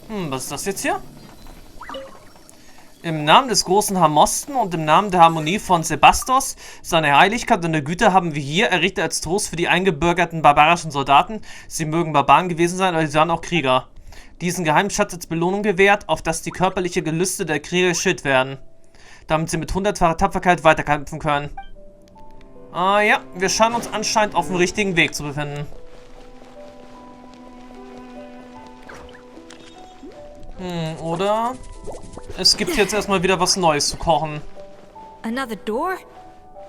Was ist das jetzt hier? Im Namen des großen Hamosten und im Namen der Harmonie von Sebastos, seine Heiligkeit und der Güte haben wir hier errichtet als Trost für die eingebürgerten barbarischen Soldaten. Sie mögen Barbaren gewesen sein, aber sie waren auch Krieger. Diesen Geheimschatz als Belohnung gewährt, auf dass die körperliche Gelüste der Krieger geschützt werden, damit sie mit 100-facher Tapferkeit weiterkämpfen können. Ah ja, wir scheinen uns anscheinend auf dem richtigen Weg zu befinden. Oder? Es gibt jetzt erstmal wieder was Neues zu kochen. Another door?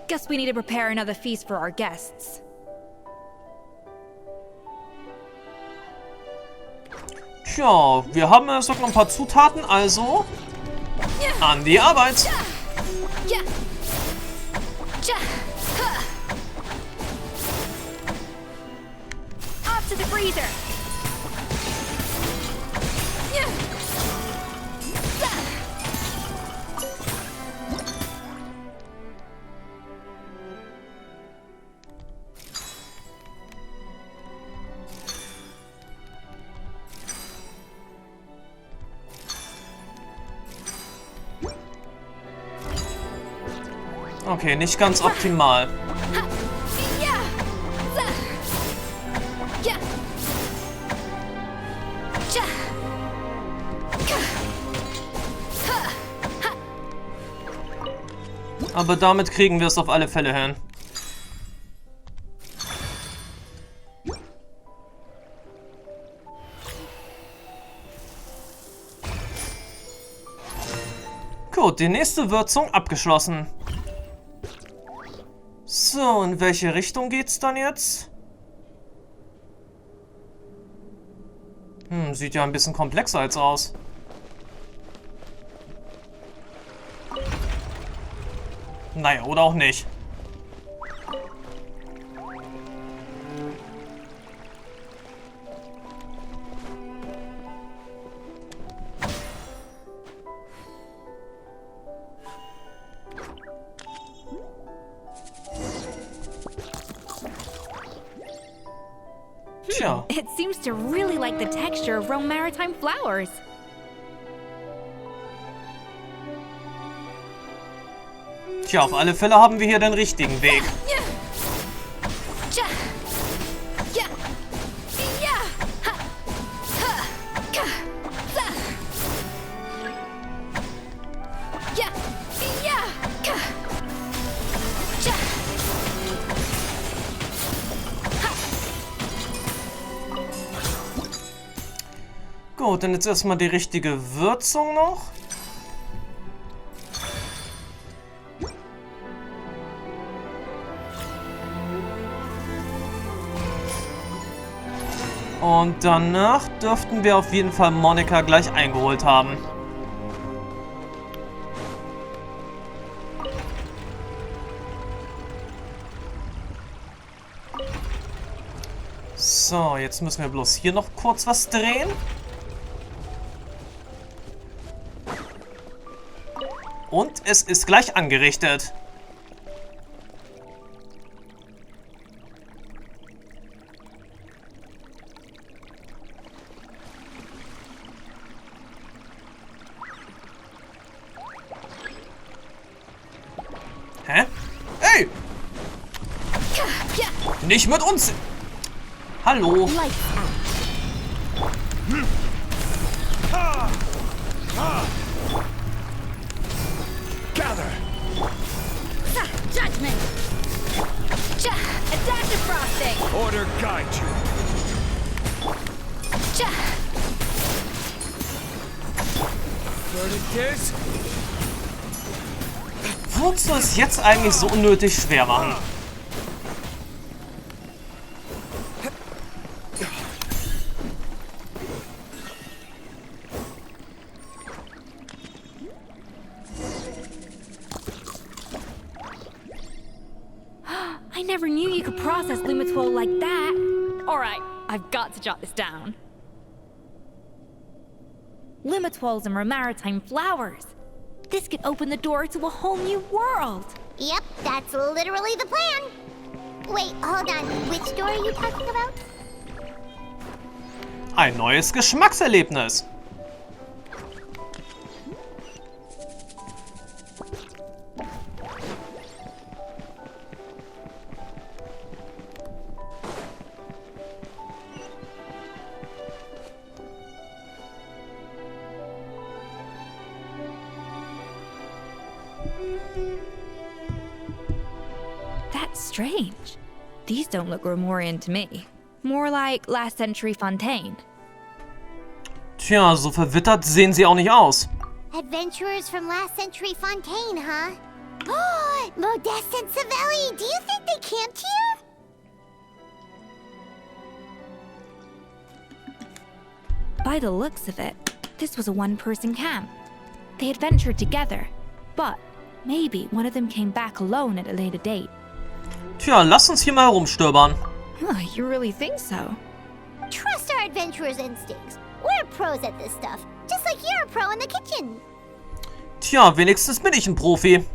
Guess we need to prepare another feast for our guests. Tja, wir haben erst noch ein paar Zutaten, also an die Arbeit. Off to the freezer! Okay, nicht ganz optimal. Aber damit kriegen wir es auf alle Fälle hin. Gut, die nächste Würzung abgeschlossen. So, in welche Richtung geht's dann jetzt? Sieht ja ein bisschen komplexer jetzt aus. Naja, oder auch nicht. Tja. It seems to really like the texture of Rome Maritime flowers. Tja, auf alle Fälle haben wir hier den richtigen Weg. Gut, dann jetzt erstmal die richtige Würzung noch. Und danach dürften wir auf jeden Fall Monika gleich eingeholt haben. So, jetzt müssen wir bloß hier noch kurz was drehen. Und es ist gleich angerichtet. Hä? Hey! Nicht mit uns! Hallo! Gather! Judgment! Adaptive frosting! Order guide you. Verdict is... Wozu es jetzt eigentlich so unnötig schwer machen? I never knew you could process Lumitwol like that. Alright, I've got to jot this down. Lumitwols and Maritime flowers. This could open the door to a whole new world. Yep, that's literally the plan. Wait, hold on. Which door are you talking about? Ein neues Geschmackserlebnis. strange. These don't look Romorian to me. More like last century Fontaine. Tja, so verwittert sehen sie auch nicht aus. Adventurers from last century Fontaine, huh? Oh, Modeste and Savelli, do you think they camped here? By the looks of it, this was a one-person camp. They adventured together, but maybe one of them came back alone at a later date. Tja, lass uns hier mal herumstöbern. Huh, you really think so? Trust our adventurers' instincts. We're pros at this stuff, just like you're a pro in the kitchen. Tja, wenigstens bin ich ein Profi.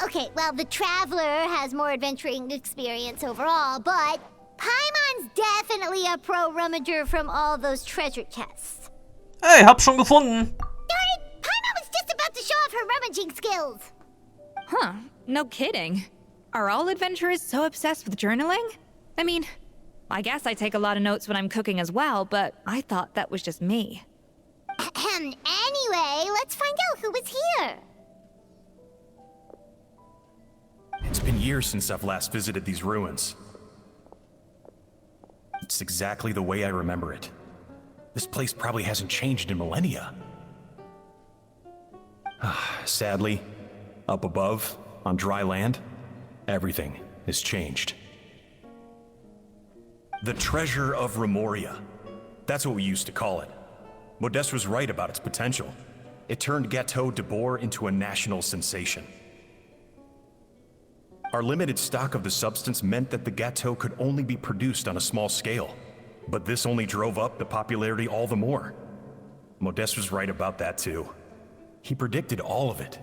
Okay, well, the Traveler has more adventuring experience overall, but Paimon's definitely a pro rummager from all those treasure chests. Hey, hab schon gefunden. Darn it! Paimon was just about to show off her rummaging skills. Huh, no kidding. Are all adventurers so obsessed with journaling? I mean, I guess I take a lot of notes when I'm cooking as well, but I thought that was just me. Anyway, let's find out who was here. It's been years since I've last visited these ruins. It's exactly the way I remember it. This place probably hasn't changed in millennia. Sadly, up above, on dry land, everything has changed. The treasure of Remoria. That's what we used to call it. Modeste was right about its potential. It turned Gâteau de Bourg into a national sensation. Our limited stock of the substance meant that the gâteau could only be produced on a small scale. But this only drove up the popularity all the more. Modeste was right about that too. He predicted all of it.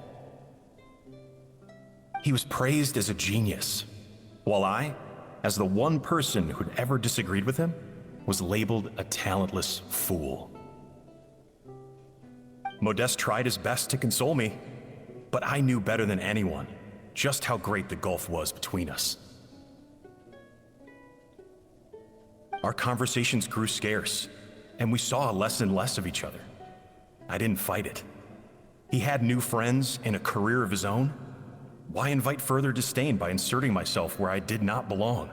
He was praised as a genius, while I, as the one person who'd ever disagreed with him, was labeled a talentless fool. Modeste tried his best to console me, but I knew better than anyone just how great the gulf was between us. Our conversations grew scarce, and we saw less and less of each other. I didn't fight it. He had new friends and a career of his own. Why invite further disdain by inserting myself where I did not belong?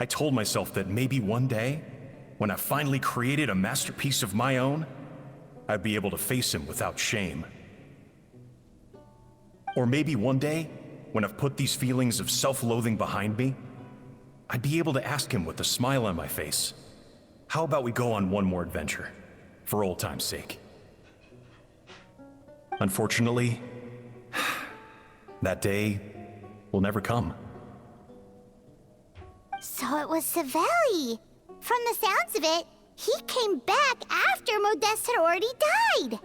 I told myself that maybe one day, when I finally created a masterpiece of my own, I'd be able to face him without shame. Or maybe one day, when I've put these feelings of self-loathing behind me, I'd be able to ask him with a smile on my face, how about we go on one more adventure, for old time's sake? Unfortunately, that day will never come. So it was Savelli. From the sounds of it, he came back after Modeste had already died.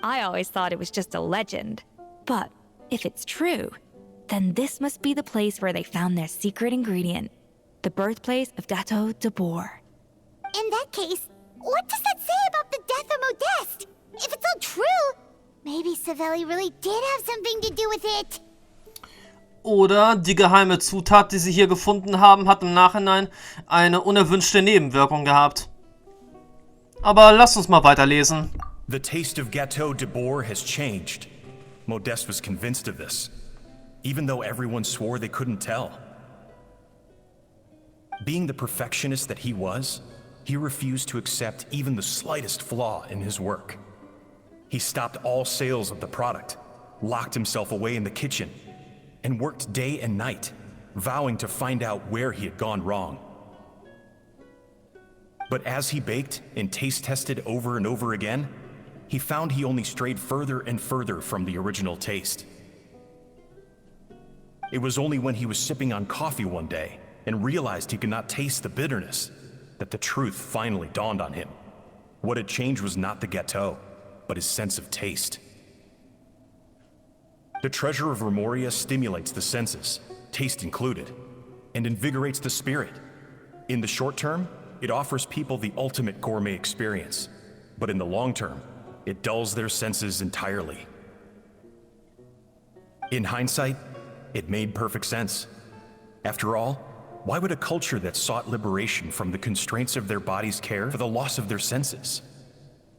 I always thought it was just a legend. But if it's true, then this must be the place where they found their secret ingredient, the birthplace of Gâteau de Bourg. In that case, what does that say about the death of Modeste? If it's all true, maybe Savelli really did have something to do with it. Oder die geheime Zutat, die sie hier gefunden haben, hat im Nachhinein eine unerwünschte Nebenwirkung gehabt. Aber lasst uns mal weiterlesen. The taste of Gâteau de Bourg has changed. Modeste was convinced of this, even though everyone swore they couldn't tell. Being the perfectionist that he was, he refused to accept even the slightest flaw in his work. He stopped all sales of the product, locked himself away in the kitchen, and worked day and night, vowing to find out where he had gone wrong. But as he baked and taste tested over and over again, he found he only strayed further and further from the original taste. It was only when he was sipping on coffee one day and realized he could not taste the bitterness that the truth finally dawned on him. What had changed was not the gâteau, but his sense of taste. The treasure of Remoria stimulates the senses, taste included, and invigorates the spirit. In the short term, it offers people the ultimate gourmet experience, but in the long term, it dulls their senses entirely. In hindsight, it made perfect sense. After all, why would a culture that sought liberation from the constraints of their bodies care for the loss of their senses?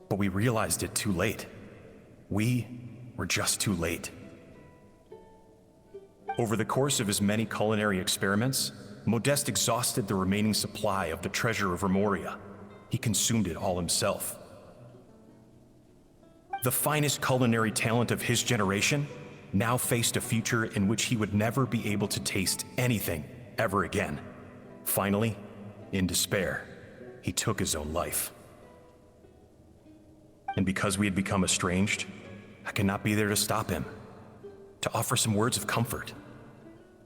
But we realized it too late. We were just too late. Over the course of his many culinary experiments, Modeste exhausted the remaining supply of the treasure of Remoria. He consumed it all himself. The finest culinary talent of his generation now faced a future in which he would never be able to taste anything ever again. Finally, in despair, he took his own life. And because we had become estranged, I could not be there to stop him, to offer some words of comfort,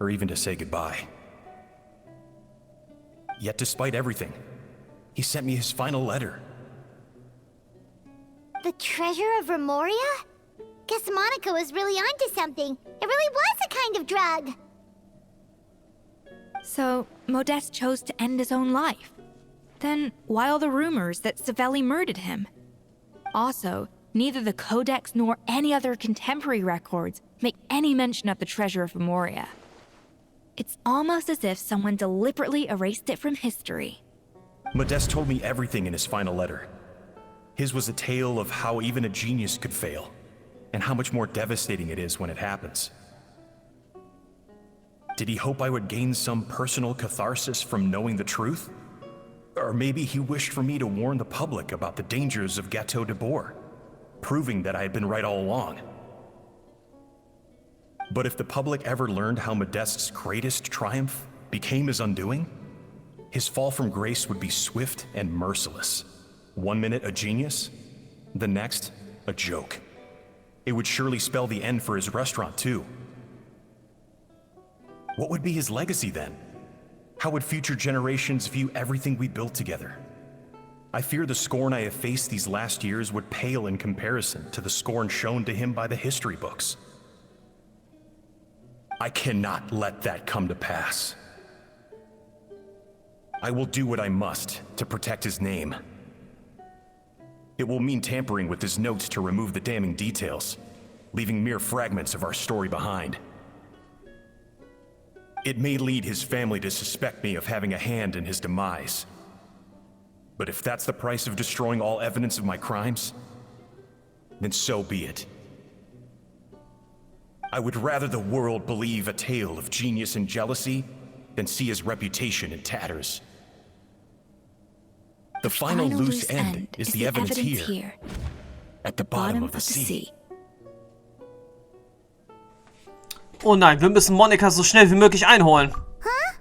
or even to say goodbye. Yet despite everything, he sent me his final letter. The treasure of Remoria? Guess Monica was really onto something. It really was a kind of drug. So, Modeste chose to end his own life. Then, why all the rumors that Savelli murdered him? Also, neither the Codex nor any other contemporary records make any mention of the treasure of Remoria. It's almost as if someone deliberately erased it from history. Modeste told me everything in his final letter. His was a tale of how even a genius could fail, and how much more devastating it is when it happens. Did he hope I would gain some personal catharsis from knowing the truth? Or maybe he wished for me to warn the public about the dangers of Gateau de Bourg, proving that I had been right all along. But if the public ever learned how Modeste's greatest triumph became his undoing, his fall from grace would be swift and merciless. 1 minute a genius, the next a joke. It would surely spell the end for his restaurant too. What would be his legacy then? How would future generations view everything we built together? I fear the scorn I have faced these last years would pale in comparison to the scorn shown to him by the history books. I cannot let that come to pass. I will do what I must to protect his name. It will mean tampering with his notes to remove the damning details, leaving mere fragments of our story behind. It may lead his family to suspect me of having a hand in his demise. But if that's the price of destroying all evidence of my crimes, then so be it. I would rather the world believe a tale of genius and jealousy than see his reputation in tatters. The final loose end is the evidence here, at the bottom of the sea. Oh nein, wir müssen Monica so schnell wie möglich einholen. Huh?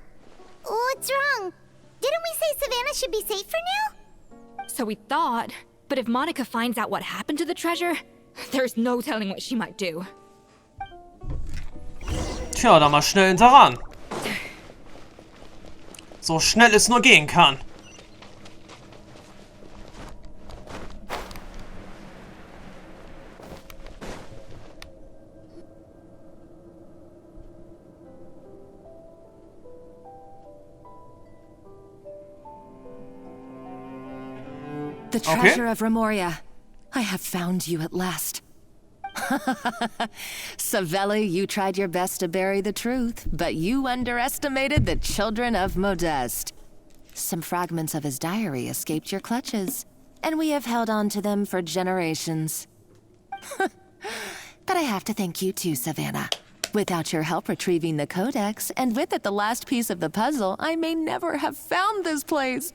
What's wrong? Didn't we say Savannah should be safe for now? So we thought, but if Monica finds out what happened to the treasure, there's no telling what she might do. Tja, dann mal schnell hinterran. So schnell es nur gehen kann. The treasure of Remoria. I have found you at last. Savelli, you tried your best to bury the truth, but you underestimated the children of Modeste. Some fragments of his diary escaped your clutches, and we have held on to them for generations. But I have to thank you too, Savannah. Without your help retrieving the Codex, and with it the last piece of the puzzle, I may never have found this place.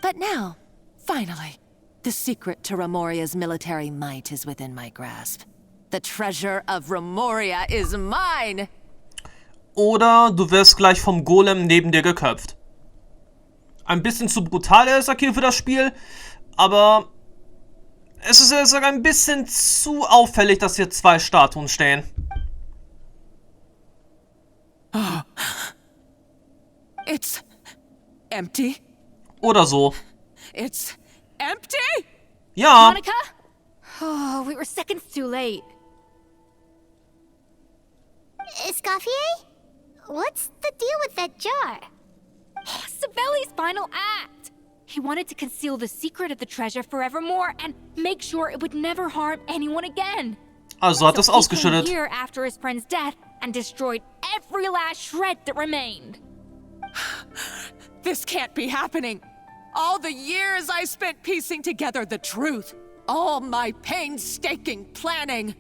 But now, finally, the secret to Remoria's military might is within my grasp. The treasure of Remoria is mine! Oder du wirst gleich vom Golem neben dir geköpft. Ein bisschen zu brutal, der Esakiel, für das Spiel, aber es ist ja sogar ein bisschen zu auffällig, dass hier 2 Statuen stehen. Oh. It's empty. Oder so. It's empty? Ja. Monica? Oh, we were seconds too late. Escoffier? What's the deal with that jar? Savelli's final act. He wanted to conceal the secret of the treasure forevermore and make sure it would never harm anyone again. Also hat das He came ausgeschüttet. here after his friend's death and destroyed every last shred that remained. This can't be happening. All the years I spent piecing together the truth. All my painstaking planning.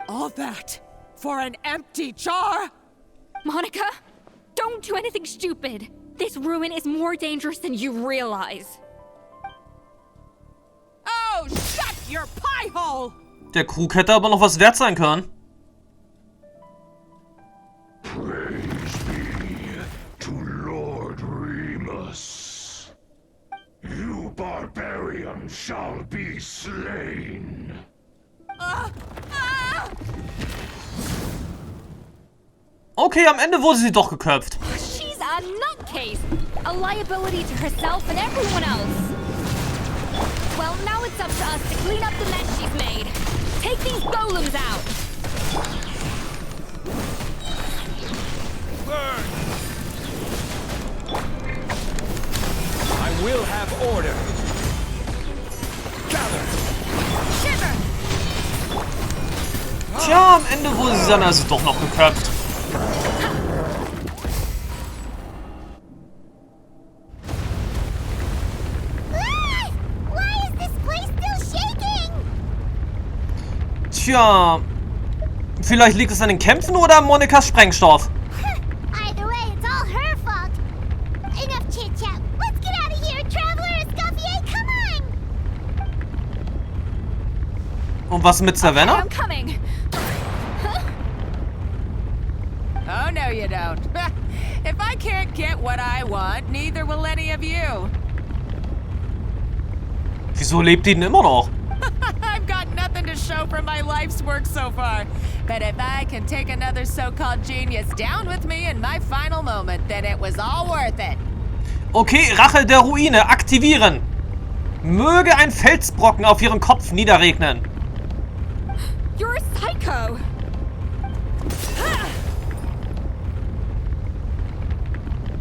All that For an empty jar? Monica, don't do anything stupid. This ruin is more dangerous than you realize. Oh, shut your pie hole! Der Krug hätte aber noch was wert sein können. Praise be to Lord Remus. You barbarian shall be slain. Okay, am Ende wurde sie doch geköpft. She's a nutcase, a liability to herself and everyone else. Well, now it's up to us to clean up the mess she's made. Take these golems out. Burn! I will have order. Gather! Shiver! Tja, am Ende wurde sie dann also doch noch geköpft. Why is this place still shaking? Tja, vielleicht liegt es an den Kämpfen oder an Monikas Sprengstoff. Either way, it's all her fault. Enough chit-chat. Let's get out of here, Traveler Escoffier, come on! Und was mit Savannah? I'm coming. Oh, no, you don't. If I can't get what I want, neither will any of you. Wieso lebt die denn immer noch? I've got nothing to show for my life's work so far. But if I can take another so-called genius down with me in my final moment, then it was all worth it. Okay, Rache der Ruine aktivieren. Möge ein Felsbrocken auf ihren Kopf niederregnen. You're a psycho.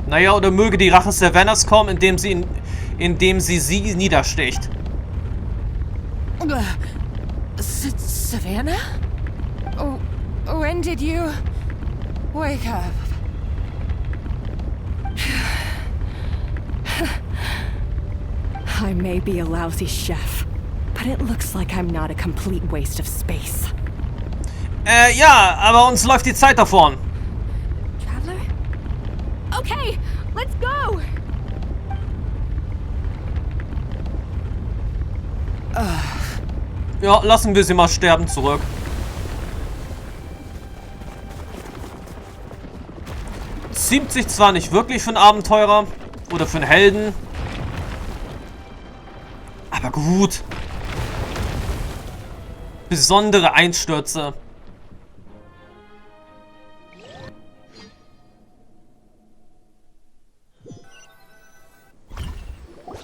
Naja, oder möge die Rache Savannahs kommen, indem sie sie niedersticht. Savannah? Oh, when did you wake up? I may be a lousy chef, but it looks like I'm not a complete waste of space. Ja, aber uns läuft die Zeit davon. Traveler? Okay, let's go. Ja, lassen wir sie mal sterben zurück. Ziemt sich zwar nicht wirklich für einen Abenteurer oder für einen Helden, aber gut. Besondere Einstürze.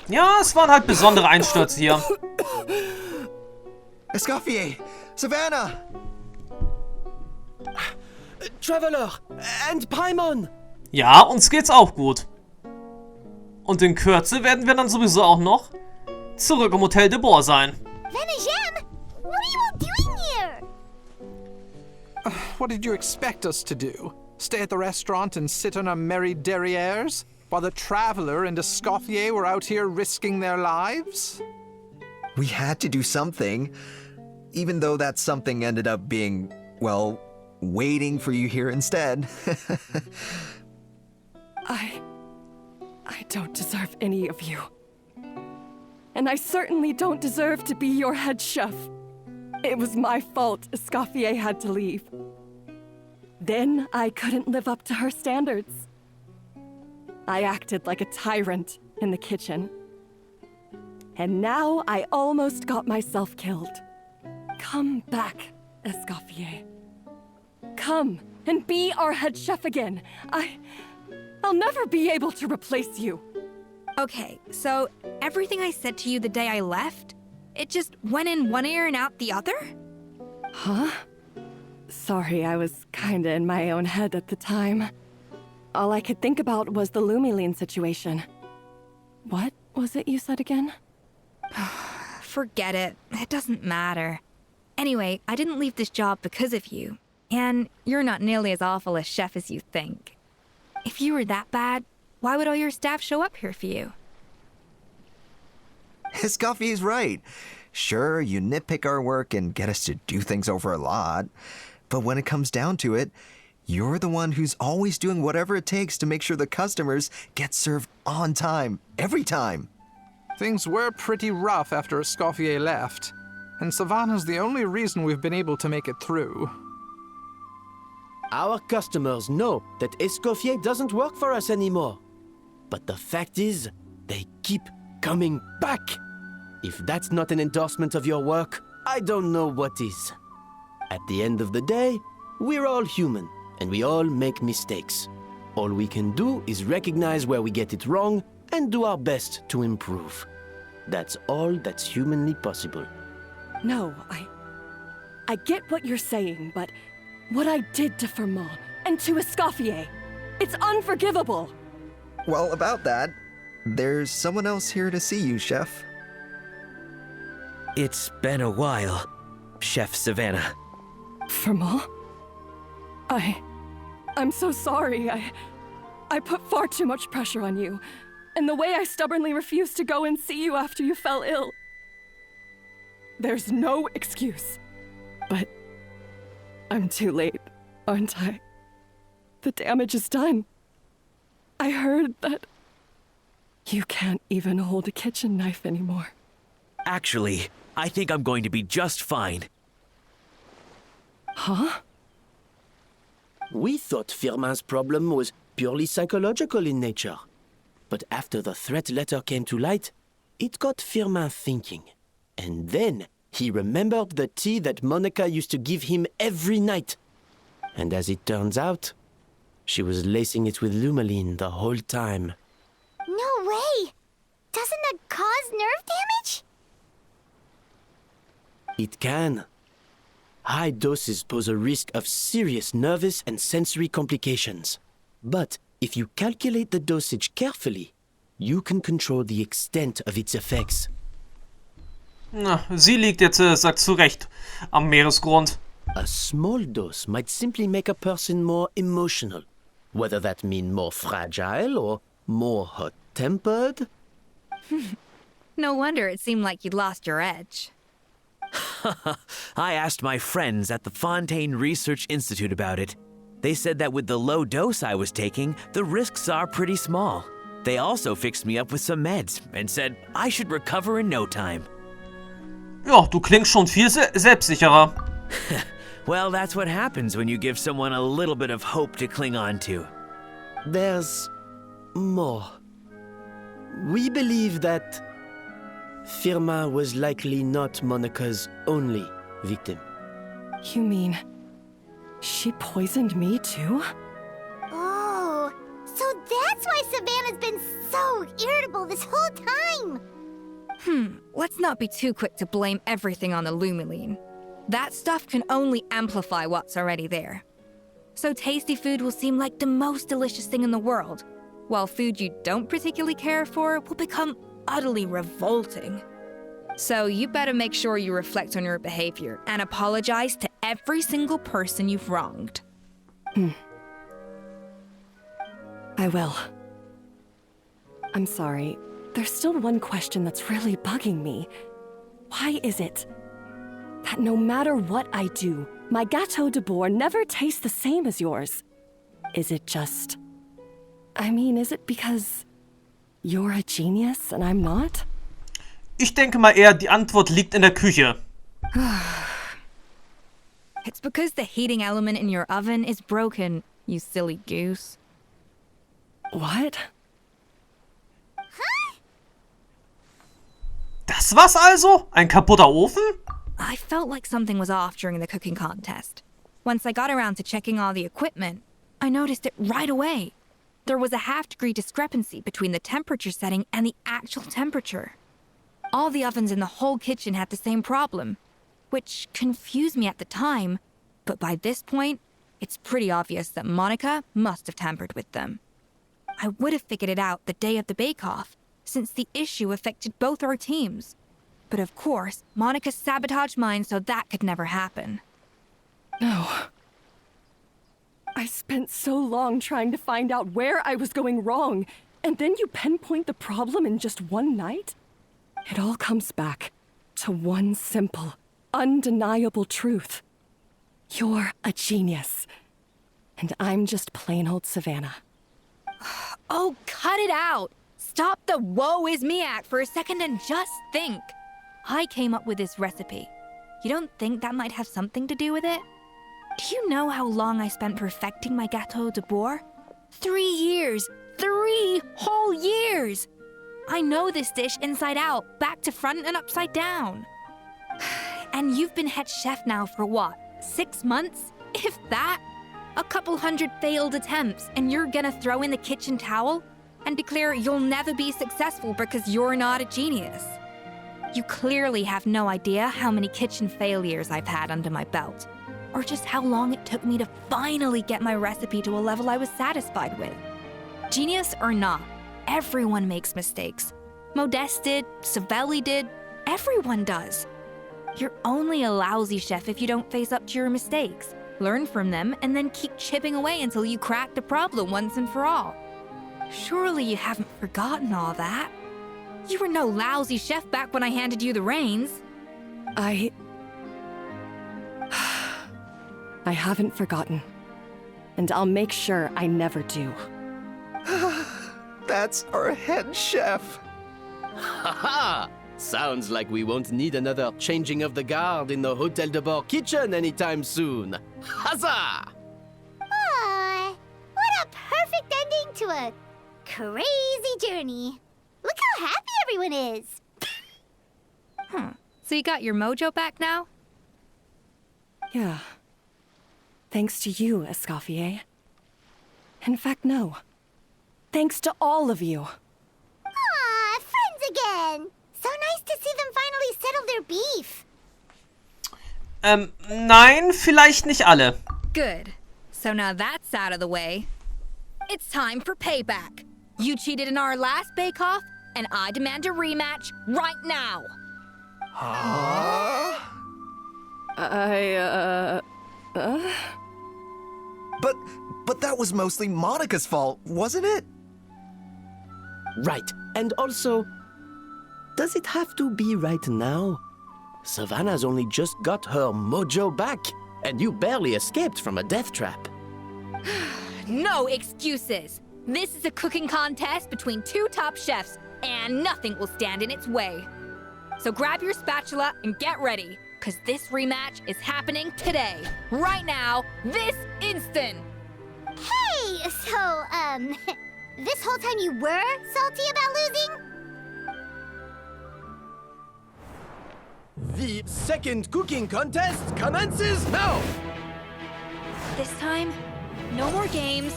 Ja, es waren halt besondere Einstürze hier. Escoffier! Savannah! Traveler! And Paimon! Ja, uns geht's auch gut. Und in Kürze werden wir dann sowieso auch noch zurück im Hotel de Boer sein. Venejem, what are you all doing here? What did you expect us to do? Stay at the restaurant and sit on our merry derrieres? While the Traveler and Escoffier were out here risking their lives? We had to do something, even though that something ended up being, well, waiting for you here instead. I don't deserve any of you. And I certainly don't deserve to be your head chef. It was my fault Escoffier had to leave. Then I couldn't live up to her standards. I acted like a tyrant in the kitchen. And now I almost got myself killed. Come back, Escoffier. Come and be our head chef again. I'll never be able to replace you. Okay, so everything I said to you the day I left, it just went in one ear and out the other? Huh? Sorry, I was kinda in my own head at the time. All I could think about was the Lumiline situation. What was it you said again? Forget it. It doesn't matter. Anyway, I didn't leave this job because of you. And you're not nearly as awful a chef as you think. If you were that bad, why would all your staff show up here for you? Escoffier's right. Sure, you nitpick our work and get us to do things over a lot. But when it comes down to it, you're the one who's always doing whatever it takes to make sure the customers get served on time, every time. Things were pretty rough after Escoffier left, and Savannah's the only reason we've been able to make it through. Our customers know that Escoffier doesn't work for us anymore. But the fact is, they keep coming back. If that's not an endorsement of your work, I don't know what is. At the end of the day, we're all human, and we all make mistakes. All we can do is recognize where we get it wrong and do our best to improve. That's all that's humanly possible. No, I get what you're saying, but what I did to Firmin and to Escoffier, it's unforgivable. Well, about that, there's someone else here to see you, Chef. It's been a while, Chef Savannah. Firmin? I'm so sorry. I put far too much pressure on you. And the way I stubbornly refused to go and see you after you fell ill. There's no excuse. But I'm too late, aren't I? The damage is done. I heard that you can't even hold a kitchen knife anymore. Actually, I think I'm going to be just fine. Huh? We thought Firmin's problem was purely psychological in nature. But after the threat letter came to light, it got Firmin thinking. And then he remembered the tea that Monica used to give him every night. And as it turns out, she was lacing it with Lumaline the whole time. No way! Doesn't that cause nerve damage? It can. High doses pose a risk of serious nervous and sensory complications. But if you calculate the dosage carefully, you can control the extent of its effects. Na, sie liegt jetzt, sagt zu Recht, am Meeresgrund. A small dose might simply make a person more emotional. Whether that mean more fragile or more hot-tempered. No wonder it seemed like you'd lost your edge. I asked my friends at the Fontaine Research Institute about it. They said that with the low dose I was taking, the risks are pretty small. They also fixed me up with some meds and said I should recover in no time. Ja, du klingst schon viel selbstsicherer. Well, that's what happens when you give someone a little bit of hope to cling on to. There's more. We believe that Firmin was likely not Monica's only victim. You mean she poisoned me too? Oh, so that's why Savannah's been so irritable this whole time. Let's not be too quick to blame everything on the Lumaline. That stuff can only amplify what's already there. So tasty food will seem like the most delicious thing in the world, while food you don't particularly care for will become utterly revolting. So you better make sure you reflect on your behavior and apologize to every single person you've wronged. I will. I'm sorry. There's still one question that's really bugging me. Why is it that no matter what I do, my Gâteau de Bourg never tastes the same as yours? Is it just... is it because you're a genius and I'm not? Ich denke mal eher, die Antwort liegt in der Küche. It's because the heating element in your oven is broken, you silly goose. What? Das war's also? Ein kaputter Ofen? I felt like something was off during the cooking contest. Once I got around to checking all the equipment, I noticed it right away. There was a half-degree discrepancy between the temperature setting and the actual temperature. All the ovens in the whole kitchen had the same problem, which confused me at the time, but by this point, it's pretty obvious that Monica must have tampered with them. I would have figured it out the day of the bake-off, since the issue affected both our teams. But of course, Monica sabotaged mine so that could never happen. No. I spent so long trying to find out where I was going wrong, and then you pinpoint the problem in just one night? It all comes back to one simple, undeniable truth. You're a genius. And I'm just plain old Savannah. Oh, cut it out! Stop the woe is me act for a second and just think. I came up with this recipe. You don't think that might have something to do with it? Do you know how long I spent perfecting my Gâteau de Bourg? 3 years! 3 whole years! I know this dish inside out, back to front and upside down. And you've been head chef now for what, 6 months? If that? A couple hundred failed attempts, and you're gonna throw in the kitchen towel and declare you'll never be successful because you're not a genius. You clearly have no idea how many kitchen failures I've had under my belt, or just how long it took me to finally get my recipe to a level I was satisfied with. Genius or not, everyone makes mistakes. Modeste did, Savelli did, everyone does. You're only a lousy chef if you don't face up to your mistakes, learn from them, and then keep chipping away until you crack the problem once and for all. Surely you haven't forgotten all that. You were no lousy chef back when I handed you the reins. I haven't forgotten. And I'll make sure I never do. That's our head chef. Haha! Sounds like we won't need another changing of the guard in the Hotel de Bourg kitchen anytime soon. Huzzah! Aw, what a perfect ending to a crazy journey. Look how happy everyone is. So you got your mojo back now? Yeah. Thanks to you, Escoffier. In fact, no. Thanks to all of you. Aw, friends again. So nice to see them finally settle their beef. Nein, vielleicht nicht alle. Good. So now that's out of the way. It's time for payback. You cheated in our last bake-off, and I demand a rematch right now. Huh? But that was mostly Monica's fault, wasn't it? Right. And also, does it have to be right now? Savannah's only just got her mojo back, and you barely escaped from a death trap. No excuses. This is a cooking contest between 2 top chefs, and nothing will stand in its way. So grab your spatula and get ready, because this rematch is happening today. Right now, this instant. Hey, so, this whole time you were salty about losing? The second cooking contest commences now! This time, no more games,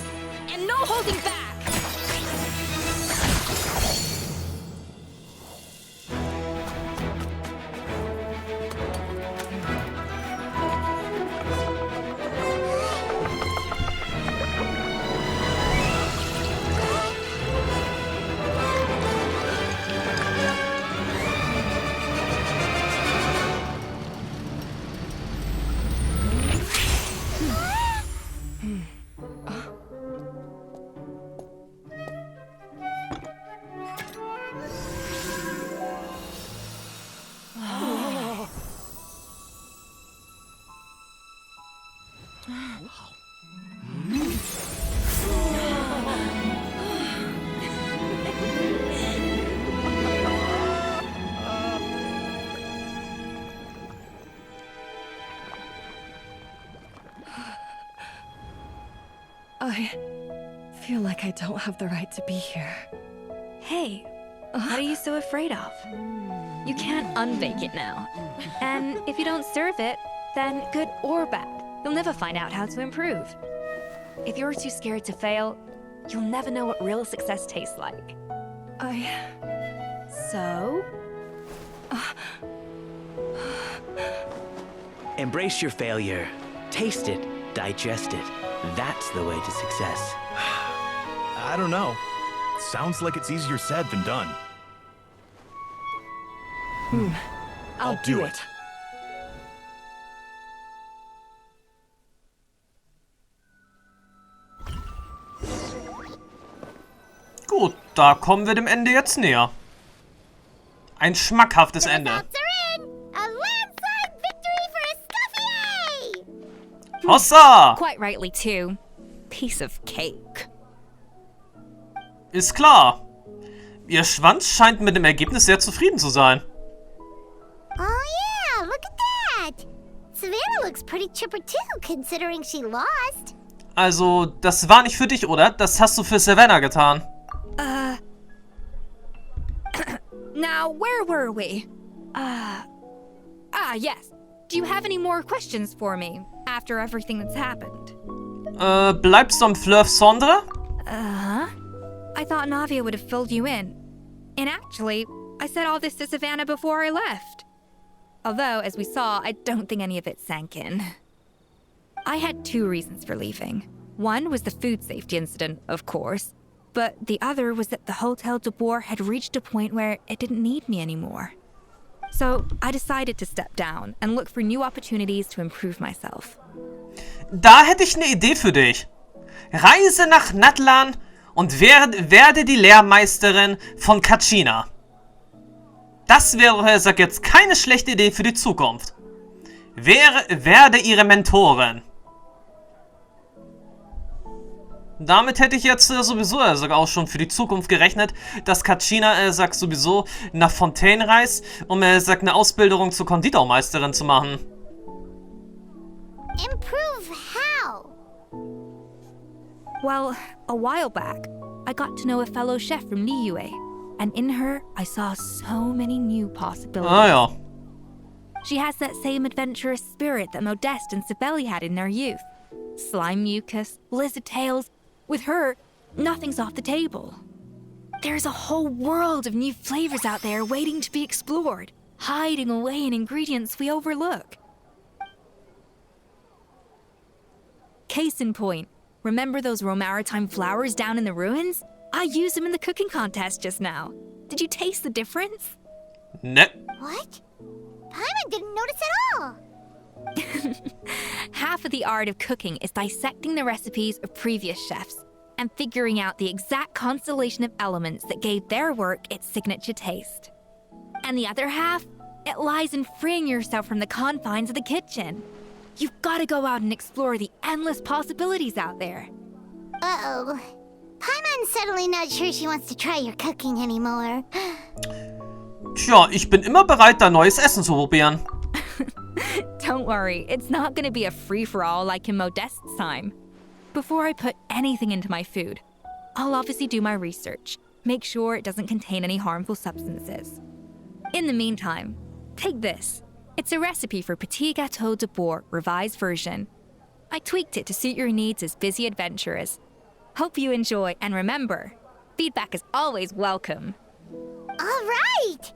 and no holding back! I feel like I don't have the right to be here. Hey, what are you so afraid of? You can't unbake it now. And if you don't serve it, then good or bad, you'll never find out how to improve. If you're too scared to fail, you'll never know what real success tastes like. So? Embrace your failure. Taste it. Digest it. That's the way to success. I don't know. Sounds like it's easier said than done. I'll do it. Gut, da kommen wir dem Ende jetzt näher. Ein schmackhaftes Ende. Hossa! Quite rightly, too. Piece of cake. Ist klar. Ihr Schwanz scheint mit dem Ergebnis sehr zufrieden zu sein. Oh yeah, look at that! Savannah looks pretty chipper too, considering she lost. Also, das war nicht für dich, oder? Das hast du für Savannah getan. Now, where were we? Yes. Do you have any more questions for me after everything that's happened? Bleibst du am Fleuve Cendre? Uh-huh. I thought Navia would have filled you in. And actually, I said all this to Savannah before I left. Although, as we saw, I don't think any of it sank in. I had 2 reasons for leaving. One was the food safety incident, of course. But the other was that the Hotel de Boer had reached a point where it didn't need me anymore. So I decided to step down and look for new opportunities to improve myself. Da hätte ich eine Idee für dich. Reise nach Natlan und werde die Lehrmeisterin von Kachina. Das wäre, sag jetzt, keine schlechte Idee für die Zukunft. Werde ihre Mentorin. Damit hätte ich jetzt sowieso sogar auch schon für die Zukunft gerechnet, dass Kachina sowieso nach Fontaine reist, um eine Ausbildung zur Konditormeisterin zu machen. Improve how? Well, a while back, I got to know a fellow chef from Liyue, and in her, I saw so many new possibilities. Ah ja. She has that same adventurous spirit that Modeste and Sibeli had in their youth. Slime mucus, lizard tails. With her, nothing's off the table. There's a whole world of new flavors out there waiting to be explored, hiding away in ingredients we overlook. Case in point, remember those Romaritime flowers down in the ruins? I used them in the cooking contest just now. Did you taste the difference? Ne. What? Paimon didn't notice at all. Half of the art of cooking is dissecting the recipes of previous chefs and figuring out the exact constellation of elements that gave their work its signature taste. And the other half, it lies in freeing yourself from the confines of the kitchen. You've got to go out and explore the endless possibilities out there. Uh-oh. Paimon's suddenly not sure she wants to try your cooking anymore. Tja, ich bin immer bereit, da neues Essen zu probieren. Don't worry, it's not gonna be a free-for-all like in Modeste's time. Before I put anything into my food, I'll obviously do my research, make sure it doesn't contain any harmful substances. In the meantime, take this. It's a recipe for Petit Gâteau de Boer revised version. I tweaked it to suit your needs as busy adventurers. Hope you enjoy, and remember, feedback is always welcome. All right!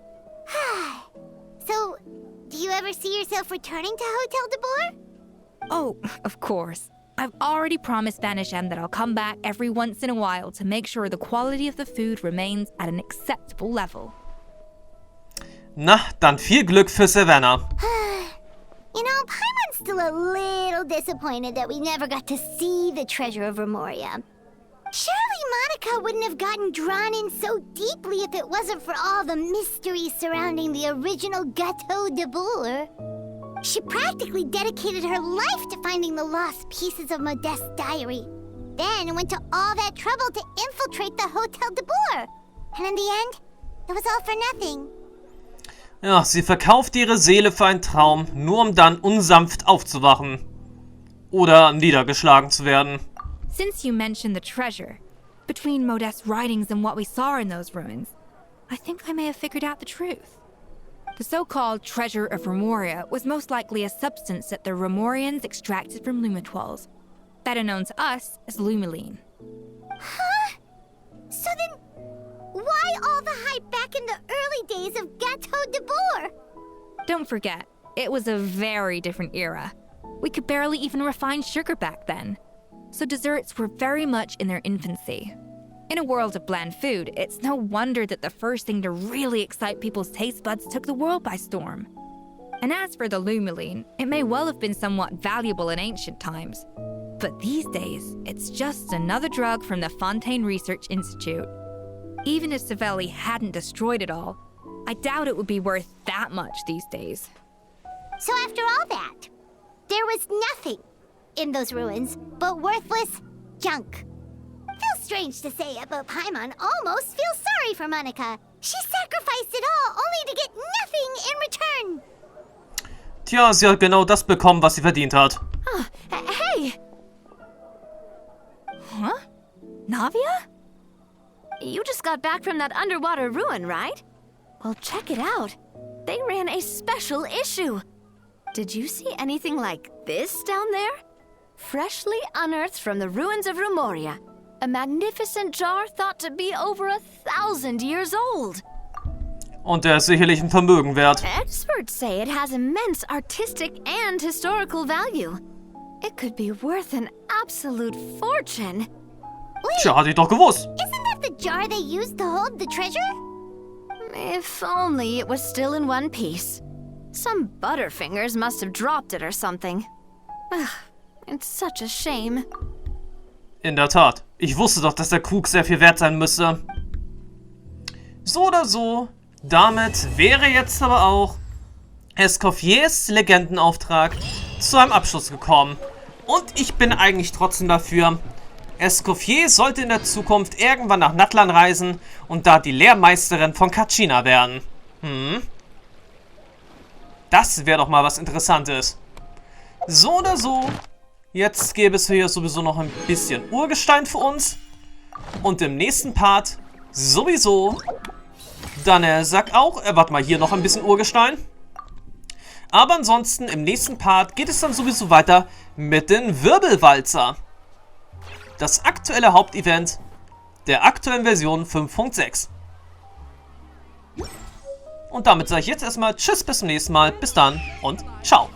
So, do you ever see yourself returning to Hotel de Boer? Oh, of course. I've already promised Vanishem that I'll come back every once in a while to make sure the quality of the food remains at an acceptable level. Na, dann viel Glück für Savannah. You know, Paimon's still a little disappointed that we never got to see the treasure of Remoria. Surely Monica wouldn't have gotten drawn in so deeply if it wasn't for all the mystery surrounding the original Gâteau de Boer. She practically dedicated her life to finding the lost pieces of Modeste's diary. Then went to all that trouble to infiltrate the Hotel de Boer. And in the end, it was all for nothing. Ja, sie verkauft ihre Seele für einen Traum, nur um dann unsanft aufzuwachen. Oder niedergeschlagen zu werden. Since you mentioned the treasure, between Modeste's writings and what we saw in those ruins, I think I may have figured out the truth. The so-called Treasure of Remoria was most likely a substance that the Remorians extracted from Lumitoiles, better known to us as Lumiline. Huh? So then, why all the hype back in the early days of Gâteau de Boer? Don't forget, it was a very different era. We could barely even refine sugar back then, so desserts were very much in their infancy. In a world of bland food, it's no wonder that the first thing to really excite people's taste buds took the world by storm. And as for the Lumiline, it may well have been somewhat valuable in ancient times. But these days, it's just another drug from the Fontaine Research Institute. Even if Savelli hadn't destroyed it all, I doubt it would be worth that much these days. So after all that, there was nothing. in those ruins, but worthless junk. Feels strange to say it, but Paimon almost feels sorry for Monica. She sacrificed it all, only to get nothing in return. Tja, sie hat genau das bekommen, was sie verdient hat. Oh, hey! Huh? Navia? You just got back from that underwater ruin, right? Well, check it out. They ran a special issue. Did you see anything like this down there? Freshly unearthed from the ruins of Rumoria. A magnificent jar thought to be over 1,000 years old. Und der ist sicherlich ein Vermögen wert. Experts say it has immense artistic and historical value. It could be worth an absolute fortune. Tja, hatte ich doch gewusst. Isn't that the jar they used to hold the treasure? If only it was still in one piece. Some butterfingers must have dropped it or something. Ugh, it's such a shame. In der Tat. Ich wusste doch, dass der Krug sehr viel wert sein müsste. So oder so, damit wäre jetzt aber auch Escoffiers Legendenauftrag zu einem Abschluss gekommen. Und ich bin eigentlich trotzdem dafür, Escoffier sollte in der Zukunft irgendwann nach Natlan reisen und da die Lehrmeisterin von Kachina werden. Das wäre doch mal was Interessantes. So oder so, jetzt gäbe es hier sowieso noch ein bisschen Urgestein für uns. Und im nächsten Part sowieso. Dann sagt auch, warte mal, hier noch ein bisschen Urgestein. Aber ansonsten im nächsten Part geht es dann sowieso weiter mit den Wirbelwalzer. Das aktuelle Hauptevent der aktuellen Version 5.6. Und damit sage ich jetzt erstmal Tschüss, bis zum nächsten Mal. Bis dann und ciao.